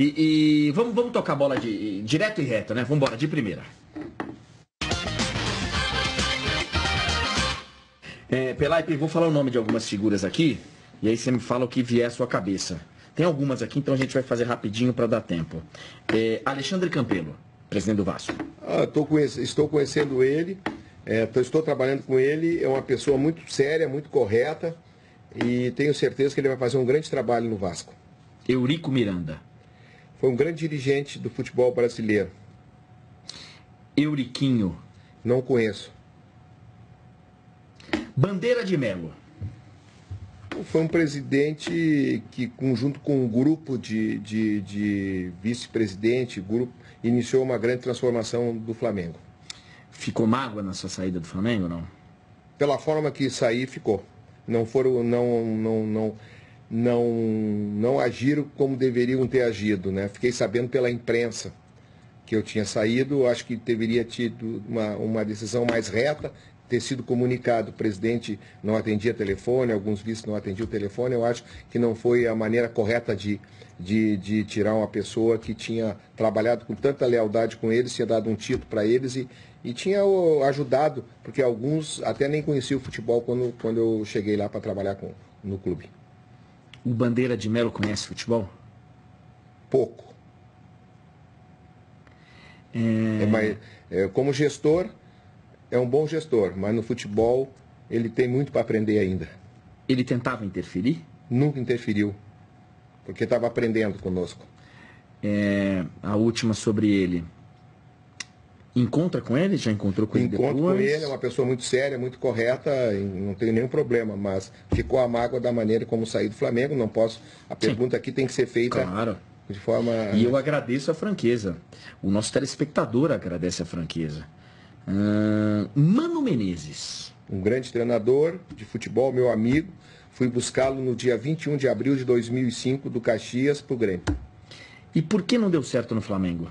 E vamos tocar a bola direto e reto, né? Vamos embora, de primeira. Pelaipe, vou falar o nome de algumas figuras aqui, e aí você me fala o que vier à sua cabeça. Tem algumas aqui, então a gente vai fazer rapidinho para dar tempo. Alexandre Campelo, presidente do Vasco. Estou conhecendo ele, estou trabalhando com ele, é uma pessoa muito séria, muito correta, e tenho certeza que ele vai fazer um grande trabalho no Vasco. Eurico Miranda. Foi um grande dirigente do futebol brasileiro. Euriquinho. Não conheço. Bandeira de Melo. Foi um presidente que, junto com um grupo de vice-presidente, iniciou uma grande transformação do Flamengo. Ficou mágoa na sua saída do Flamengo, não? Pela forma que saí, ficou. Não agiram como deveriam ter agido, né? Fiquei sabendo pela imprensa que eu tinha saído. Acho que deveria ter tido uma decisão mais reta, ter sido comunicado. O presidente não atendia telefone, alguns vices não atendiam o telefone. Eu acho que não foi a maneira correta de tirar uma pessoa que tinha trabalhado com tanta lealdade com eles, tinha dado um título para eles e tinha ajudado, porque alguns até nem conheciam o futebol quando eu cheguei lá para trabalhar no clube. O Bandeira de Melo conhece futebol? Pouco. Como gestor, é um bom gestor, mas no futebol ele tem muito para aprender ainda. Ele tentava interferir? Nunca interferiu, porque estava aprendendo conosco. A última sobre ele. Encontra com ele? Já encontrou com ele depois? Encontro com ele, é uma pessoa muito séria, muito correta, não tenho nenhum problema, mas ficou a mágoa da maneira como saí do Flamengo, não posso. A pergunta aqui tem que ser feita de forma... E eu agradeço a franqueza. O nosso telespectador agradece a franqueza. Mano Menezes. Um grande treinador de futebol, meu amigo. Fui buscá-lo no dia 21 de abril de 2005, do Caxias para o Grêmio. E por que não deu certo no Flamengo?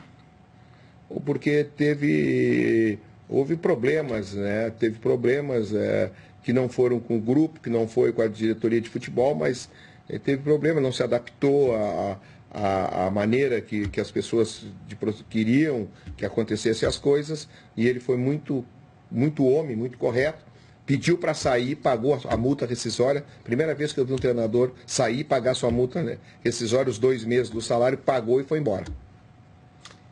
Porque houve problemas, né? Teve problemas que não foram com o grupo, que não foi com a diretoria de futebol, mas teve problema, não se adaptou à maneira que as pessoas queriam que acontecessem as coisas, e ele foi muito homem, muito correto, pediu para sair, pagou a multa rescisória. Primeira vez que eu vi um treinador sair e pagar sua multa, né, rescisória, os 2 meses do salário, pagou e foi embora.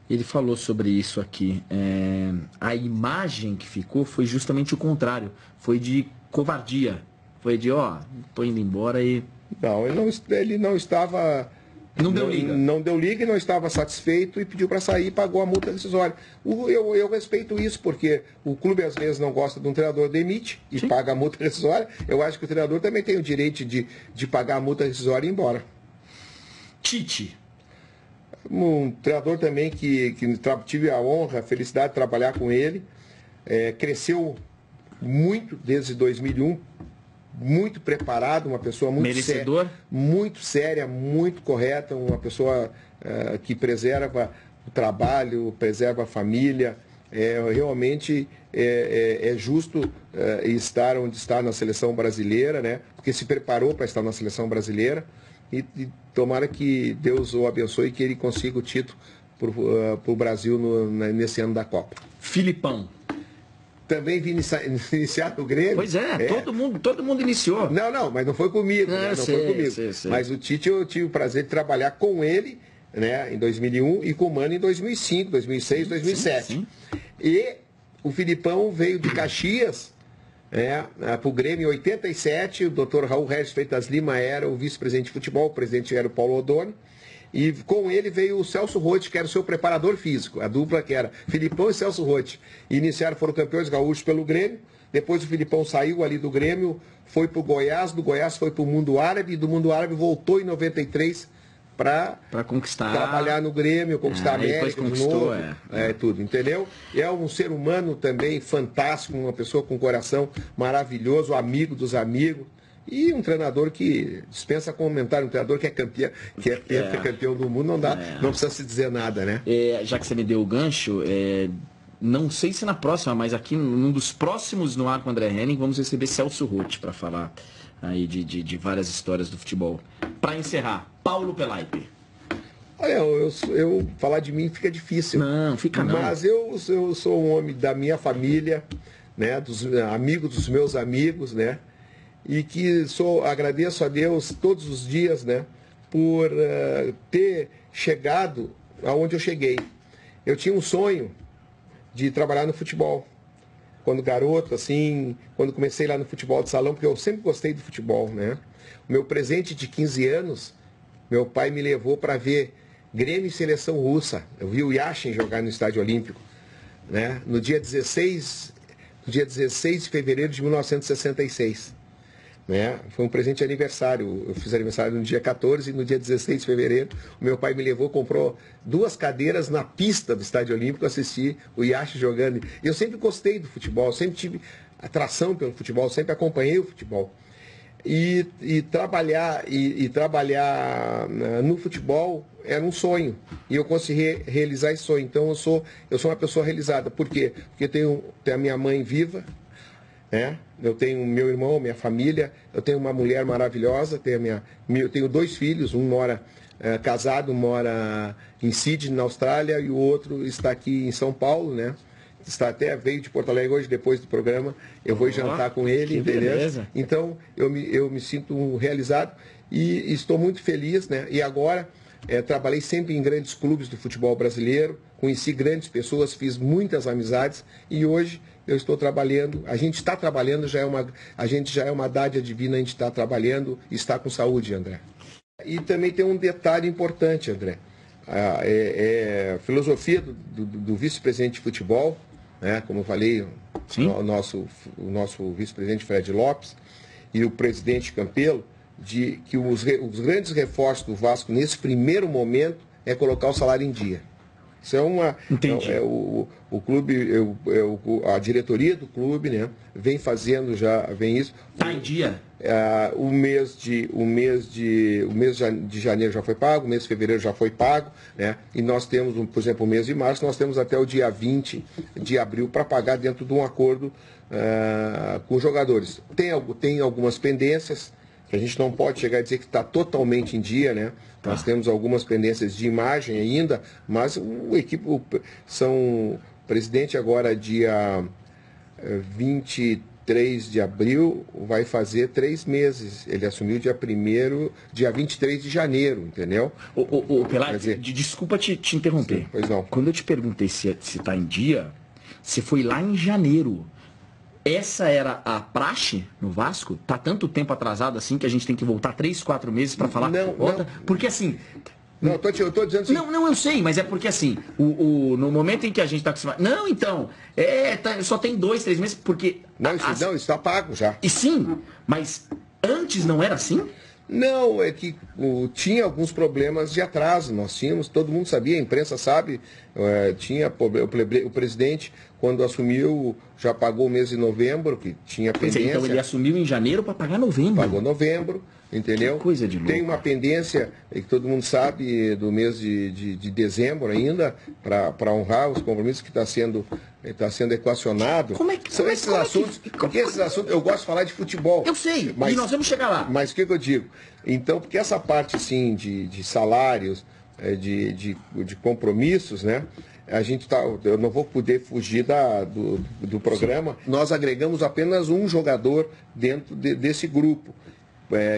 Ele falou sobre isso aqui. A imagem que ficou foi justamente o contrário. Foi de covardia. Foi de, tô indo embora e... Não, ele não estava... Não deu liga. Não deu liga e não estava satisfeito e pediu para sair e pagou a multa rescisória. Eu respeito isso, porque o clube às vezes não gosta de um treinador, demite e Sim. paga a multa rescisória. Eu acho que o treinador também tem o direito de pagar a multa rescisória e ir embora. Tite. Um treinador também que tive a honra, a felicidade de trabalhar com ele. Cresceu muito desde 2001, muito preparado, uma pessoa muito séria, muito correta, uma pessoa que preserva o trabalho, preserva a família. Realmente é justo estar onde está na seleção brasileira, né? Porque se preparou para estar na seleção brasileira. E tomara que Deus o abençoe e que ele consiga o título para o Brasil nesse ano da Copa. Filipão. Também vim iniciar no Grêmio. Pois todo mundo iniciou. Não, mas não foi comigo. Não foi comigo. Sei. Mas o Tite, eu tive o prazer de trabalhar com ele, né, em 2001 e com o Mano em 2005, 2006, 2007. Sim. E o Filipão veio de Caxias para o Grêmio em 87, o Dr. Raul Regis Freitas Lima era o vice-presidente de futebol, o presidente era o Paulo Odoni, e com ele veio o Celso Rotti, que era o seu preparador físico, a dupla que era Filipão e Celso Rotti. Foram campeões gaúchos pelo Grêmio, depois o Filipão saiu ali do Grêmio, foi para o Goiás, do Goiás foi para o Mundo Árabe, e do Mundo Árabe voltou em 93 para conquistar, trabalhar no Grêmio, conquistar a América de novo, tudo, entendeu? É um ser humano também fantástico, uma pessoa com um coração maravilhoso, amigo dos amigos, e um treinador que dispensa comentário, um treinador que é campeão, que é campeão do mundo, não precisa se dizer nada, né? Já que você me deu o gancho, não sei se na próxima, mas aqui num dos próximos no ar com o André Henning, vamos receber Celso Rotti para falar aí de várias histórias do futebol. Para encerrar, Paulo Pelaipe. Olha, eu falar de mim fica difícil. Não, fica não. Mas eu sou um homem da minha família, né? Dos amigos dos meus amigos, né? E que agradeço a Deus todos os dias, né? Por ter chegado aonde eu cheguei. Eu tinha um sonho de trabalhar no futebol. Quando garoto, assim, quando comecei lá no futebol de salão, porque eu sempre gostei do futebol, né? O meu presente de 15 anos, meu pai me levou para ver Grêmio e Seleção Russa. Eu vi o Yashin jogar no Estádio Olímpico, né? No dia 16 de fevereiro de 1966. Né? Foi um presente de aniversário. Eu fiz aniversário no dia 14 e no dia 16 de fevereiro o meu pai me levou, comprou 2 cadeiras na pista do Estádio Olímpico, assisti o Yashin jogando. E eu sempre gostei do futebol, sempre tive atração pelo futebol, sempre acompanhei o futebol. E trabalhar no futebol era um sonho. E eu consegui realizar esse sonho. Então eu sou uma pessoa realizada. Por quê? Porque tenho a minha mãe viva, né? Eu tenho meu irmão, minha família, eu tenho uma mulher maravilhosa, eu tenho 2 filhos, um mora casado, mora em Sydney, na Austrália, e o outro está aqui em São Paulo, né? Veio de Porto Alegre hoje, depois do programa, eu vou jantar com ele, beleza? Então, eu me sinto realizado e estou muito feliz, né? E agora, trabalhei sempre em grandes clubes do futebol brasileiro, conheci grandes pessoas, fiz muitas amizades e hoje eu estou trabalhando, a gente está trabalhando, a gente já é uma dádiva divina, a gente está trabalhando e está com saúde, André. E também tem um detalhe importante, André. A filosofia do vice-presidente de futebol, né, como eu falei, o nosso vice-presidente Fred Lopes e o presidente Campelo, de que os grandes reforços do Vasco nesse primeiro momento é colocar o salário em dia. Isso é o clube, a diretoria do clube, né, vem isso. Está em dia? O mês de janeiro já foi pago, o mês de fevereiro já foi pago, né? E nós temos, por exemplo, o mês de março, nós temos até o dia 20 de abril para pagar dentro de um acordo com os jogadores. Tem algumas pendências, que a gente não pode chegar a dizer que está totalmente em dia, né? Nós temos algumas pendências de imagem ainda, mas o presidente agora, dia 23 de abril, vai fazer 3 meses. Ele assumiu dia 23 de janeiro, entendeu? Pelado, desculpa te interromper. Sim, pois não. Quando eu te perguntei se está em dia, você foi lá em janeiro. Essa era a praxe no Vasco? Tá tanto tempo atrasado assim que a gente tem que voltar 3, 4 meses para falar? Não. Porque assim... Não, eu tô dizendo assim... Não, eu sei, mas é porque assim, no momento em que a gente está acostumado... Não, então, só tem 2, 3 meses, porque... Não, isso está pago já. E sim, mas antes não era assim? Não, é que tinha alguns problemas de atraso, todo mundo sabia, a imprensa sabe, o presidente, quando assumiu, já pagou o mês de novembro, que tinha pendência. Então ele assumiu em janeiro para pagar novembro. Pagou novembro, entendeu? Que coisa de louco. Tem uma pendência, que todo mundo sabe, do mês de dezembro ainda, para honrar os compromissos que está sendo equacionado. São esses assuntos, porque esses assuntos, eu gosto de falar de futebol. Eu sei, e nós vamos chegar lá. Mas o que eu digo? Então, porque essa parte, sim, de salários, de compromissos, né? Eu não vou poder fugir do programa. Sim. Nós agregamos apenas um jogador dentro desse grupo.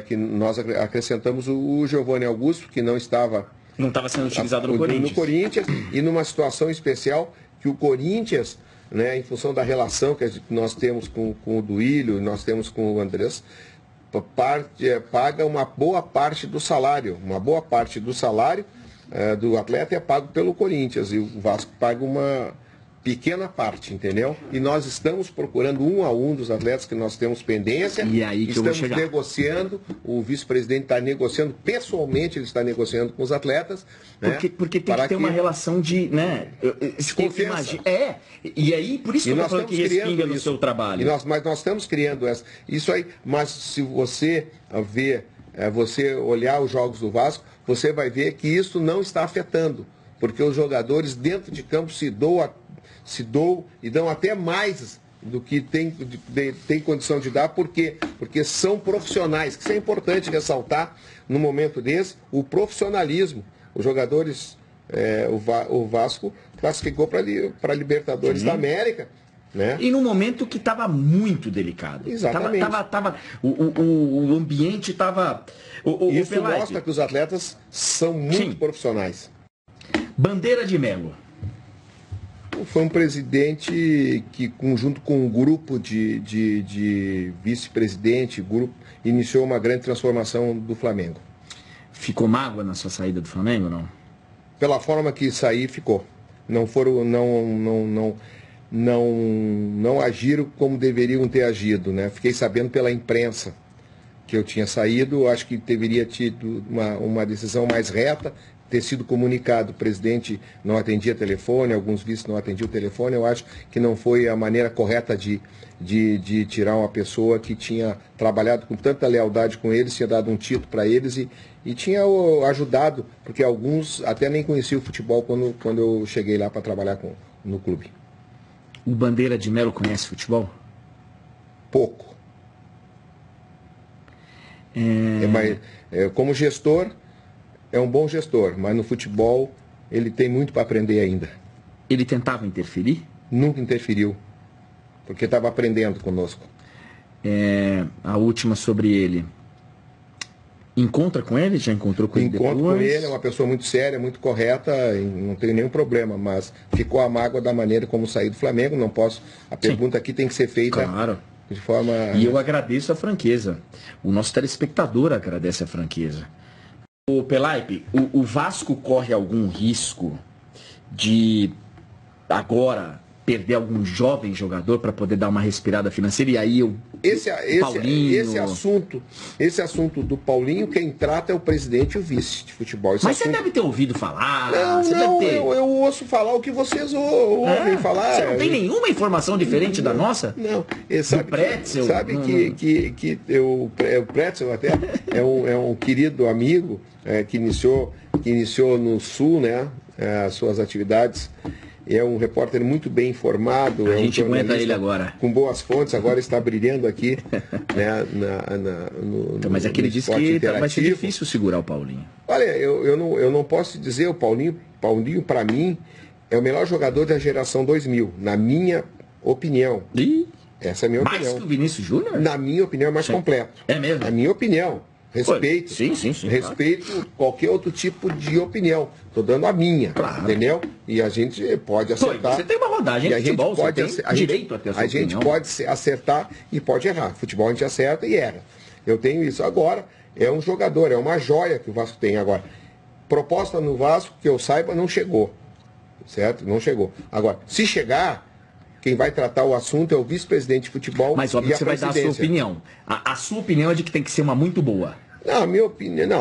Que nós acrescentamos o Giovanni Augusto, que não estava sendo utilizado no Corinthians. E numa situação especial que o Corinthians, né, em função da relação que nós temos com o Duílio, nós temos com o Andrés, paga uma boa parte do salário. Uma boa parte do salário do atleta é pago pelo Corinthians e o Vasco paga uma pequena parte, entendeu? E nós estamos procurando um a um dos atletas que nós temos pendência. E aí que estamos eu vou chegar. Negociando, o vice-presidente está negociando, pessoalmente ele está negociando com os atletas. Porque tem que ter uma relação de, né? De confiança. E aí, por isso que eu estou falando que respinga no seu trabalho. Mas nós estamos criando isso aí, mas se você você olhar os jogos do Vasco, você vai ver que isso não está afetando, porque os jogadores dentro de campo se doam e dão até mais do que tem condição de dar, porque são profissionais, que isso é importante ressaltar no momento desse, o profissionalismo Os jogadores, o Vasco classificou para a Libertadores da América. Né? E num momento que estava muito delicado. Exatamente. O ambiente estava... Isso mostra que os atletas são muito profissionais. Bandeira de Melo. Foi um presidente que, junto com um grupo de vice-presidente, iniciou uma grande transformação do Flamengo. Ficou mágoa na sua saída do Flamengo, não? Pela forma que saí, ficou. Não foram... Não agiram como deveriam ter agido, né? Fiquei sabendo pela imprensa que eu tinha saído, acho que deveria tido uma decisão mais reta, ter sido comunicado. O presidente não atendia telefone, alguns vices não atendiam o telefone, eu acho que não foi a maneira correta de tirar uma pessoa que tinha trabalhado com tanta lealdade com eles, tinha dado um título para eles e tinha ajudado, porque alguns até nem conheciam o futebol quando eu cheguei lá para trabalhar no clube. O Bandeira de Melo conhece futebol? Pouco. Como gestor, é um bom gestor, mas no futebol ele tem muito para aprender ainda. Ele tentava interferir? Nunca interferiu, porque estava aprendendo conosco. A última sobre ele. Encontra com ele? Já encontrou com ele depois? Encontro com ele, é uma pessoa muito séria, muito correta, não tem nenhum problema, mas ficou a mágoa da maneira como saí do Flamengo, não posso... A pergunta aqui tem que ser feita de forma... E eu agradeço a franqueza. O nosso telespectador agradece a franqueza. O Pelaipe, o Vasco corre algum risco de agora perder algum jovem jogador para poder dar uma respirada financeira? E aí esse assunto do Paulinho, quem trata é o presidente e o vice de futebol. Mas você deve ter ouvido falar. Eu ouço falar o que vocês ouvem falar. Você não tem nenhuma informação diferente da nossa? Não. Do Pretzel? Sabe que o Pretzel até é um querido amigo que iniciou no Sul, né, as suas atividades. É um repórter muito bem informado. A gente aguenta ele agora. Com boas fontes, agora está brilhando aqui. Né, mas é que ele disse que vai ser difícil segurar o Paulinho. Olha, eu não posso dizer, o Paulinho para mim, é o melhor jogador da geração 2000, na minha opinião. Essa é a minha opinião. Mais que o Vinícius Júnior? Na minha opinião, é mais completo. É mesmo? Na minha opinião. Respeito. Sim, respeito qualquer outro tipo de opinião. Estou dando a minha, entendeu? E a gente pode acertar. Você tem uma rodagem de futebol, você tem direito a ter a sua opinião. A gente pode acertar e pode errar. Futebol a gente acerta e erra. Eu tenho isso. Agora, é um jogador, é uma joia que o Vasco tem agora. Proposta no Vasco, que eu saiba, não chegou. Certo? Não chegou. Agora, se chegar... Quem vai tratar o assunto é o vice-presidente de futebol. Mas óbvio que você vai dar a sua opinião. A sua opinião é de que tem que ser uma muito boa. Não, a minha opinião. Eu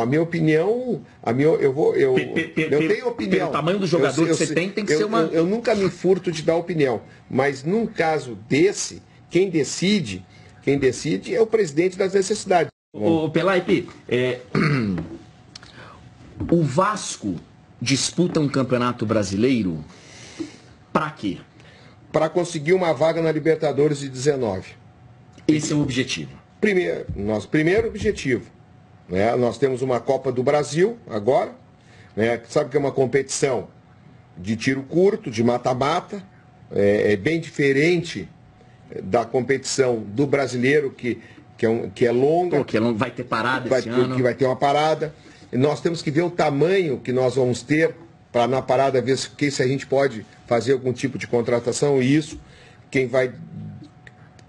tenho opinião. Pelo tamanho do jogador que você tem que ser uma. Eu nunca me furto de dar opinião. Mas num caso desse, quem decide é o presidente das necessidades. O Pelaipe, o Vasco disputa um campeonato brasileiro para quê? Para conseguir uma vaga na Libertadores de 19. Esse é o objetivo. Nosso primeiro objetivo. Né? Nós temos uma Copa do Brasil agora. Né? Sabe que é uma competição de tiro curto, de mata-mata. É bem diferente da competição do brasileiro, que é longa. Que vai ter parada esse ano. Que vai ter uma parada. Nós temos que ver o tamanho que nós vamos ter para na parada ver se a gente pode fazer algum tipo de contratação, e isso,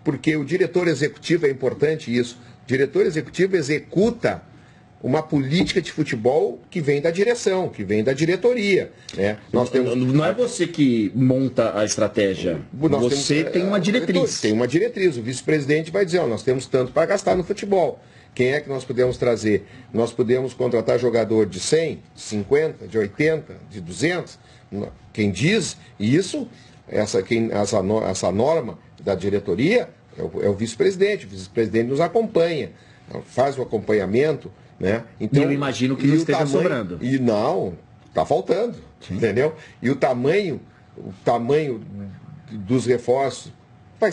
porque o diretor executivo é importante isso. O diretor executivo executa uma política de futebol que vem da direção, que vem da diretoria. Né? Não é você que monta a estratégia, você tem uma diretriz. Tem uma diretriz, o vice-presidente vai dizer, nós temos tanto para gastar no futebol. Quem é que nós podemos trazer? Nós podemos contratar jogador de 100, de 50, de 80, de 200. Quem diz isso, essa norma da diretoria é o vice-presidente. O vice-presidente nos acompanha, faz o acompanhamento. Né? Então, e eu imagino que não esteja sobrando. E não, está faltando. Sim. Entendeu? E o tamanho dos reforços vai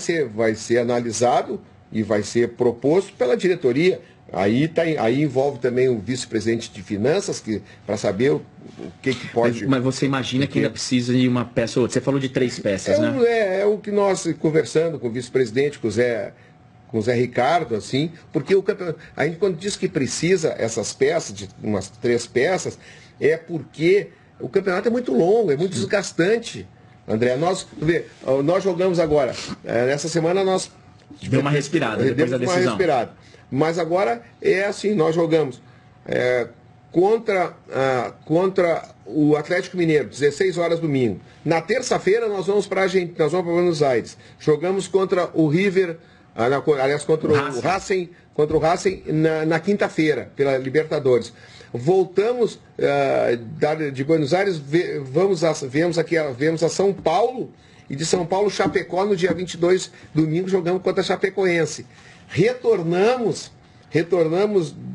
ser analisado e vai ser proposto pela diretoria. Aí envolve também o vice-presidente de finanças, para saber o que pode... Mas você imagina que ainda precisa de uma peça ou outra. Você falou de 3 peças, né? É o que nós, conversando com o vice-presidente, com o Zé Ricardo, assim, porque o campeonato, a gente quando diz que precisa essas peças, de umas 3 peças, é porque o campeonato é muito longo, é muito desgastante. André, nós jogamos agora, nessa semana nós... Deu uma respirada depois da decisão. Mas agora é assim, nós jogamos contra o Atlético Mineiro, 16 horas domingo. Na terça-feira nós vamos para Buenos Aires. Jogamos contra o River, aliás, contra o Racing na quinta-feira, pela Libertadores. Voltamos de Buenos Aires, viemos a São Paulo, e de São Paulo, Chapecó, no dia 22, domingo, jogamos contra a Chapecoense. Retornamos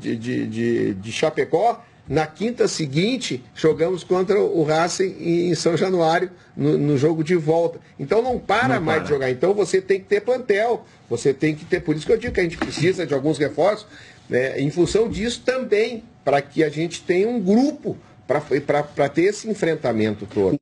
de Chapecó, na quinta seguinte, jogamos contra o Racing em São Januário, no jogo de volta. Então não para mais de jogar. Então você tem que ter plantel, você tem que ter, por isso que eu digo que a gente precisa de alguns reforços, né, em função disso também, para que a gente tenha um grupo para ter esse enfrentamento todo.